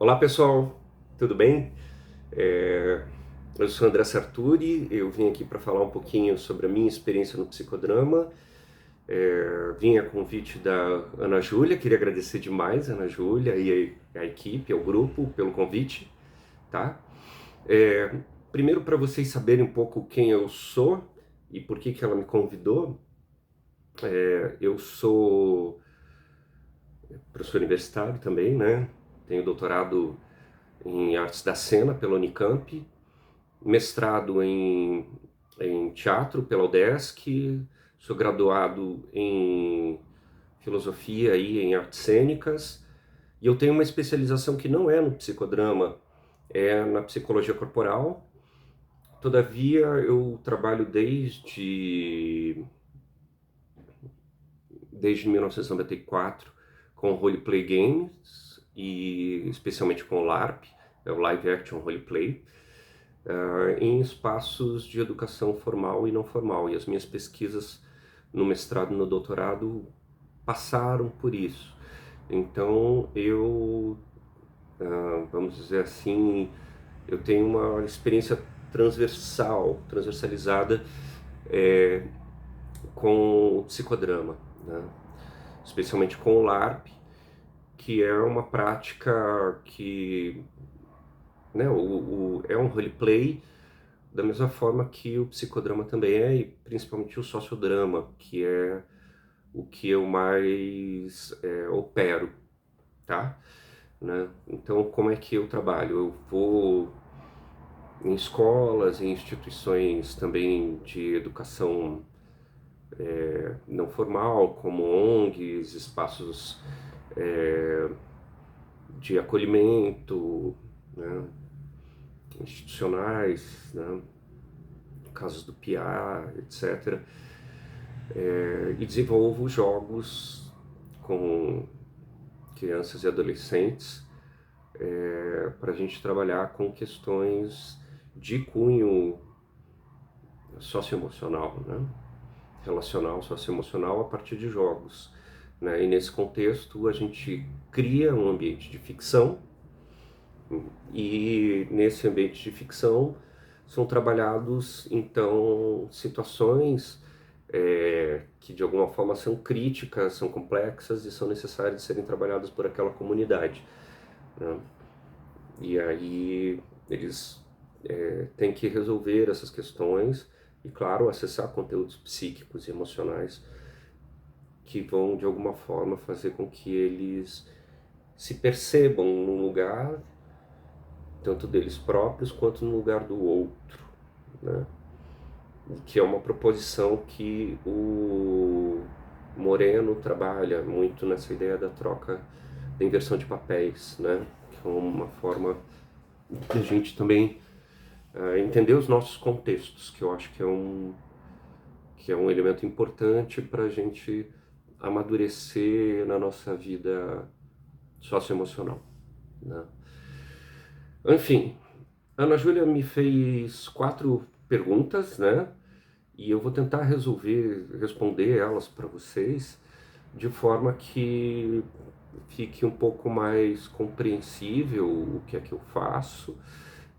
Olá pessoal, tudo bem? Eu sou André Sarturi, eu vim aqui para falar um pouquinho sobre a minha experiência no psicodrama. Vim a convite da Ana Júlia, queria agradecer demais a Ana Júlia e a equipe, ao grupo, pelo convite, tá? É, Primeiro, para vocês saberem um pouco quem eu sou e por que ela me convidou, eu sou professor universitário também, né? Tenho doutorado em Artes da Cena pela Unicamp, mestrado em teatro pela UDESC, sou graduado em filosofia e em artes cênicas, e eu tenho uma especialização que não é no psicodrama, é na psicologia corporal. Todavia, eu trabalho desde 1994 com roleplay games, e especialmente com o LARP, é o Live Action Roleplay, em espaços de educação formal e não formal. E as minhas pesquisas no mestrado e no doutorado passaram por isso. Então vamos dizer assim, eu tenho uma experiência transversalizada é, com o psicodrama, né? Especialmente com o LARP, que é uma prática que, né, é um roleplay da mesma forma que o psicodrama também é, e principalmente o sociodrama, que é o que eu mais opero, tá? Né? Então, como é que eu trabalho? Eu vou em escolas, em instituições também de educação não formal, como ONGs, espaços de acolhimento, né? Institucionais, né? Casos do PIA, etc. E desenvolvo jogos com crianças e adolescentes para a gente trabalhar com questões de cunho socioemocional, né? Relacional, socioemocional a partir de jogos, né? E nesse contexto a gente cria um ambiente de ficção, e nesse ambiente de ficção são trabalhados então situações que de alguma forma são críticas, são complexas e são necessárias de serem trabalhadas por aquela comunidade, né? E aí eles têm que resolver essas questões e, claro, acessar conteúdos psíquicos e emocionais que vão de alguma forma fazer com que eles se percebam num lugar tanto deles próprios quanto no lugar do outro, né? Que é uma proposição que o Moreno trabalha muito nessa ideia da troca, da inversão de papéis, né? Que é uma forma de a gente também entender os nossos contextos, que eu acho que é um elemento importante para a gente amadurecer na nossa vida socioemocional, né? Enfim, Ana Júlia me fez 4 perguntas, né? E eu vou tentar responder elas para vocês de forma que fique um pouco mais compreensível o que é que eu faço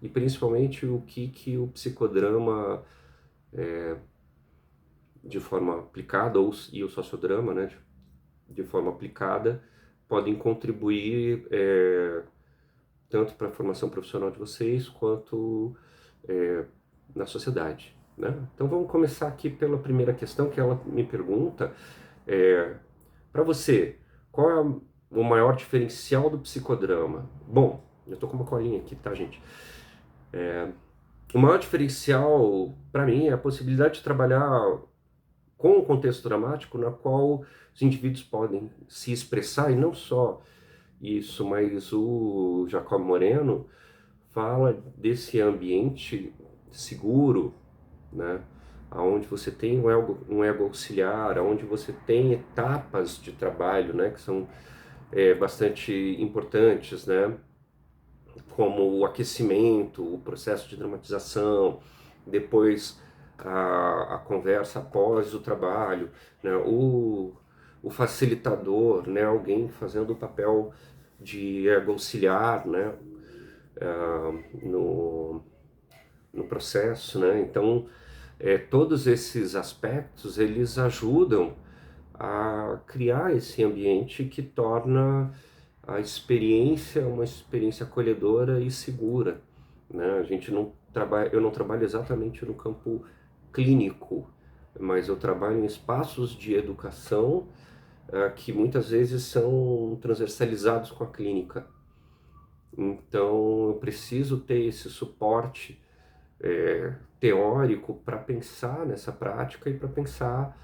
e principalmente o que o psicodrama de forma aplicada e o sociodrama, né, de forma aplicada podem contribuir tanto para a formação profissional de vocês quanto na sociedade, né? Então vamos começar aqui pela primeira questão que ela me pergunta. Para você, qual é o maior diferencial do psicodrama? Bom, eu tô com uma colinha aqui, tá, gente? O maior diferencial, para mim, é a possibilidade de trabalhar com um contexto dramático na qual os indivíduos podem se expressar, e não só isso, mas o Jacob Moreno fala desse ambiente seguro, né? Onde você tem um ego auxiliar, onde você tem etapas de trabalho, né, que são bastante importantes, né, como o aquecimento, o processo de dramatização, depois a conversa após o trabalho, né, o facilitador, né, alguém fazendo o papel de ergo auxiliar, né, ah, no, no processo, né? Então, todos esses aspectos, eles ajudam a criar esse ambiente que torna a experiência uma experiência acolhedora e segura, né? A gente não trabalha, eu não trabalho exatamente no campo clínico, mas eu trabalho em espaços de educação que muitas vezes são transversalizados com a clínica. Então, eu preciso ter esse suporte teórico para pensar nessa prática e para pensar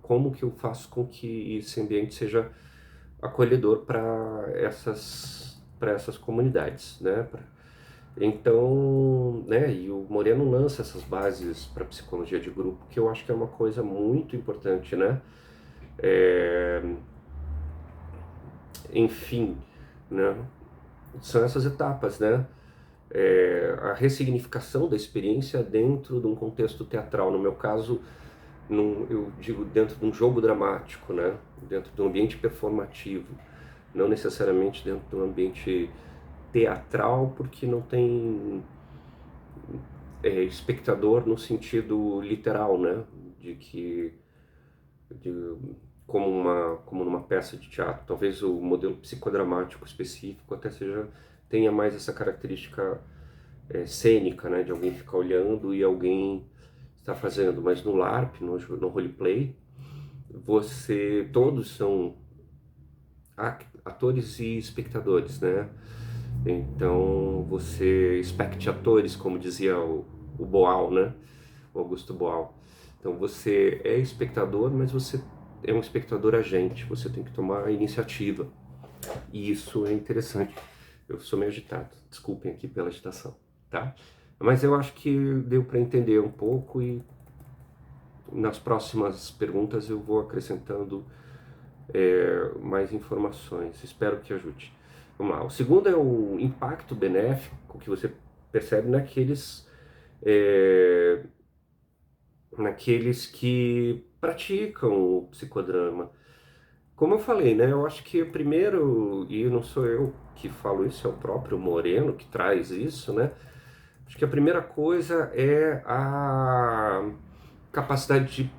como que eu faço com que esse ambiente seja acolhedor para essas comunidades, né? Então, né, e o Moreno lança essas bases para psicologia de grupo, que eu acho que é uma coisa muito importante, né? É, enfim, né? São essas etapas, né? A ressignificação da experiência dentro de um contexto teatral. No meu caso, eu digo dentro de um jogo dramático, né? Dentro de um ambiente performativo, não necessariamente dentro de um ambiente teatral, porque não tem espectador no sentido literal, né? De que de, como numa peça de teatro. Talvez o modelo psicodramático específico até tenha mais essa característica cênica, né? De alguém ficar olhando e alguém está fazendo. Mas no LARP, no roleplay, todos são atores e espectadores, né? Então você atores, como dizia o Boal, né? O Augusto Boal. Então você é espectador, mas você é um espectador agente, você tem que tomar a iniciativa. E isso é interessante. Eu sou meio agitado, desculpem aqui pela agitação, tá? Mas eu acho que deu para entender um pouco e nas próximas perguntas eu vou acrescentando mais informações. Espero que ajude. Vamos lá. O segundo é o impacto benéfico que você percebe é, naqueles que praticam o psicodrama. Como eu falei, né? Eu acho que o primeiro, e não sou eu que falo isso, é o próprio Moreno que traz isso, né? Acho que a primeira coisa é a capacidade de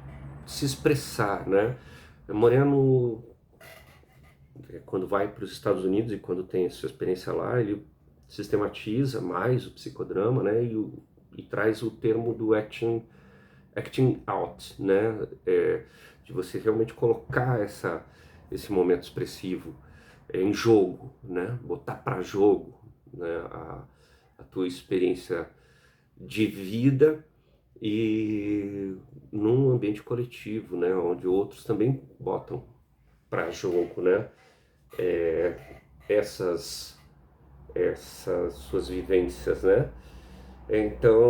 se expressar, né? Moreno, quando vai para os Estados Unidos e quando tem a sua experiência lá, ele sistematiza mais o psicodrama, né? E traz o termo do acting out, né? De você realmente colocar esse momento expressivo em jogo, né? Botar para jogo, né? A tua experiência de vida e num ambiente coletivo, né? Onde outros também botam para jogo, né? Essas essas suas vivências, né? Então,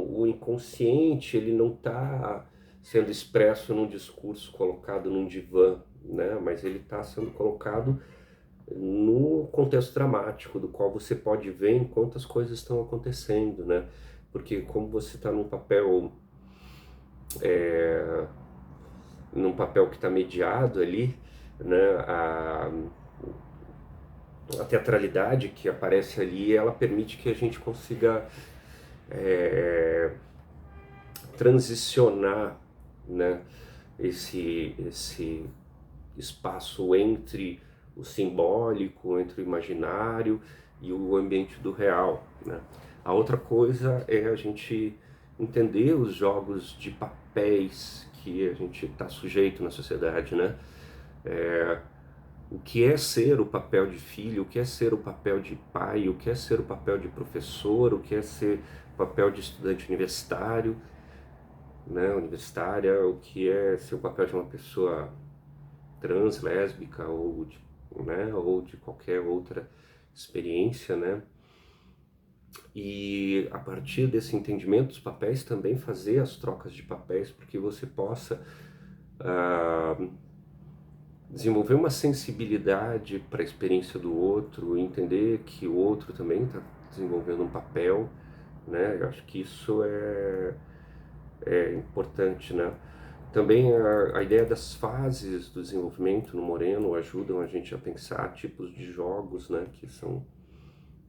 o inconsciente, ele não está sendo expresso num discurso colocado num divã, né? Mas ele está sendo colocado no contexto dramático, do qual você pode ver enquanto as coisas estão acontecendo, né? Porque como você está num papel que está mediado ali, né? A teatralidade que aparece ali, ela permite que a gente consiga transicionar, né, esse espaço entre o simbólico, entre o imaginário e o ambiente do real, né? A outra coisa é a gente entender os jogos de papéis que a gente está sujeito na sociedade, né? O que é ser o papel de filho, o que é ser o papel de pai, o que é ser o papel de professor, o que é ser o papel de estudante universitário, né, universitária, o que é ser o papel de uma pessoa trans, lésbica ou de qualquer outra experiência, né? E a partir desse entendimento dos papéis também fazer as trocas de papéis para que você possa desenvolver uma sensibilidade para a experiência do outro, entender que o outro também está desenvolvendo um papel, né? Eu acho que isso é importante, né? Também a ideia das fases do desenvolvimento no Moreno ajudam a gente a pensar tipos de jogos, né, que são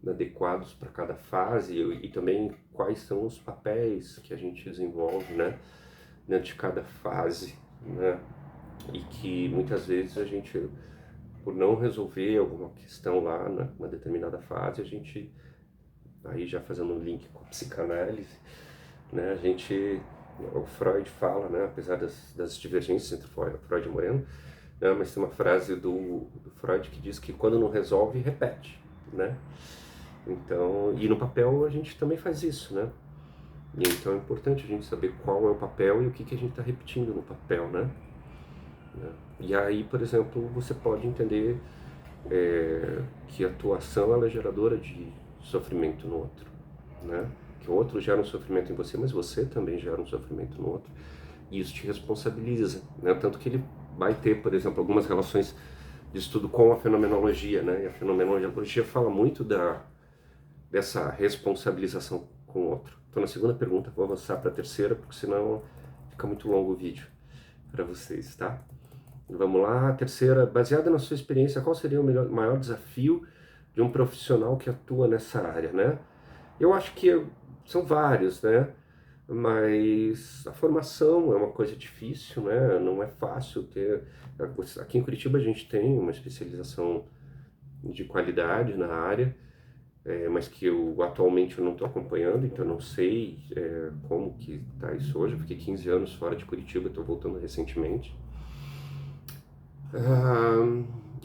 adequados para cada fase e também quais são os papéis que a gente desenvolve, né, dentro de cada fase, né, e que muitas vezes a gente, por não resolver alguma questão lá numa determinada fase, a gente, aí já fazendo um link com a psicanálise, né, a gente, o Freud fala, né, apesar das divergências entre Freud e Moreno, né, mas tem uma frase do Freud que diz que quando não resolve, repete, né? Então, e no papel a gente também faz isso, né? E então é importante a gente saber qual é o papel e o que a gente está repetindo no papel, né? E aí, por exemplo, você pode entender que a atuação ela é geradora de sofrimento no outro, né? Que o outro gera um sofrimento em você, mas você também gera um sofrimento no outro. E isso te responsabiliza, né? Tanto que ele vai ter, por exemplo, algumas relações de estudo com a fenomenologia, né? E a fenomenologia fala muito dessa responsabilização com o outro. Então, na segunda pergunta, vou avançar para a terceira, porque senão fica muito longo o vídeo para vocês, tá? Vamos lá, a terceira, baseada na sua experiência, qual seria o maior desafio de um profissional que atua nessa área, né? Eu acho que são vários, né? Mas a formação é uma coisa difícil, né? Não é fácil ter... Aqui em Curitiba a gente tem uma especialização de qualidade na área, mas que eu atualmente eu não estou acompanhando, então eu não sei como que está isso hoje. Eu fiquei 15 anos fora de Curitiba, estou voltando recentemente.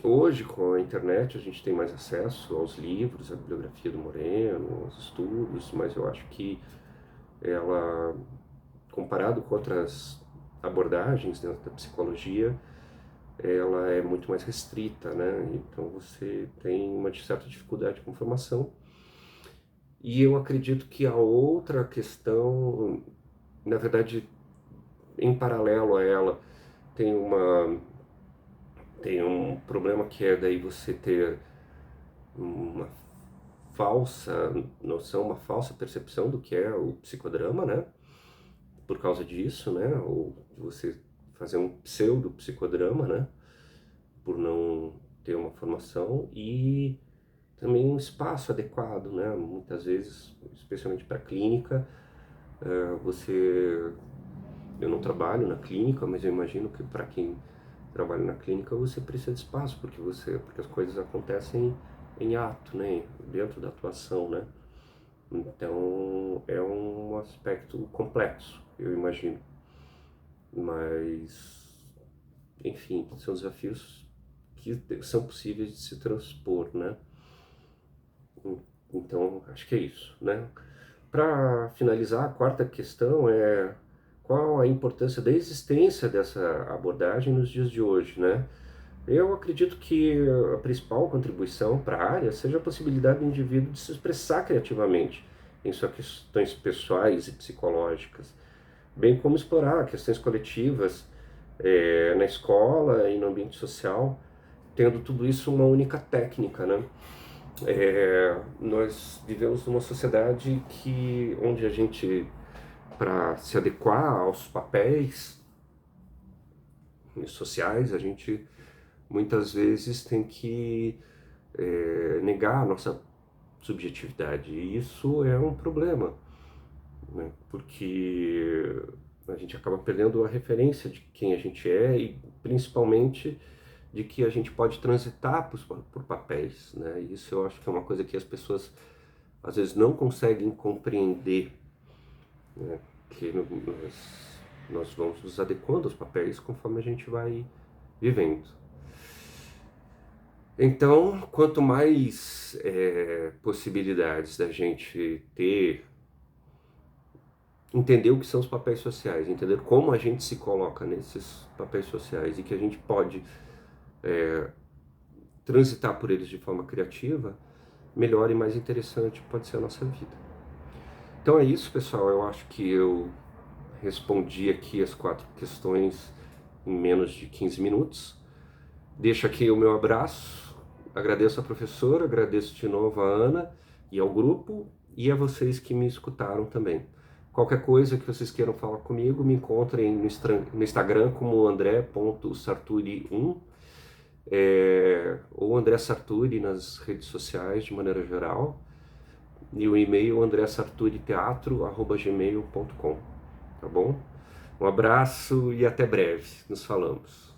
Hoje, com a internet, a gente tem mais acesso aos livros, à bibliografia do Moreno, aos estudos, mas eu acho que ela, comparado com outras abordagens dentro da psicologia, ela é muito mais restrita, né? Então você tem uma certa dificuldade com formação. E eu acredito que a outra questão, na verdade, em paralelo a ela, tem um problema que é daí você ter uma falsa noção, uma falsa percepção do que é o psicodrama, né? Por causa disso, né? Ou você fazer um pseudo-psicodrama, né? Por não ter uma formação e também um espaço adequado, né? Muitas vezes, especialmente para clínica, eu não trabalho na clínica, mas eu imagino que para quem trabalha na clínica você precisa de espaço, porque as coisas acontecem em ato, né? Dentro da atuação, né? Então é um aspecto complexo, eu imagino. Mas, enfim, são desafios que são possíveis de se transpor, né? Então, acho que é isso, né? Para finalizar, a quarta questão é qual a importância da existência dessa abordagem nos dias de hoje, né? Eu acredito que a principal contribuição para a área seja a possibilidade do indivíduo de se expressar criativamente em suas questões pessoais e psicológicas, bem como explorar questões coletivas na escola e no ambiente social, tendo tudo isso uma única técnica, né? Nós vivemos numa sociedade onde a gente, para se adequar aos papéis sociais, a gente muitas vezes tem que negar a nossa subjetividade. E isso é um problema, né? Porque a gente acaba perdendo a referência de quem a gente é e principalmente de que a gente pode transitar por papéis, né? E isso eu acho que é uma coisa que as pessoas às vezes não conseguem compreender, né? Que nós vamos nos adequando aos papéis conforme a gente vai vivendo. Então, quanto mais possibilidades da gente entender o que são os papéis sociais, entender como a gente se coloca nesses papéis sociais e que a gente pode transitar por eles de forma criativa, melhor e mais interessante pode ser a nossa vida. Então é isso, pessoal. Eu acho que eu respondi aqui as 4 questões em menos de 15 minutos. Deixo aqui o meu abraço, agradeço a professora, agradeço de novo a Ana e ao grupo e a vocês que me escutaram também. Qualquer coisa que vocês queiram falar comigo, me encontrem no Instagram como andré.sarturi1, ou André Sarturi nas redes sociais de maneira geral, e o e-mail andresarturiteatro@gmail.com, tá bom? Um abraço e até breve, nos falamos.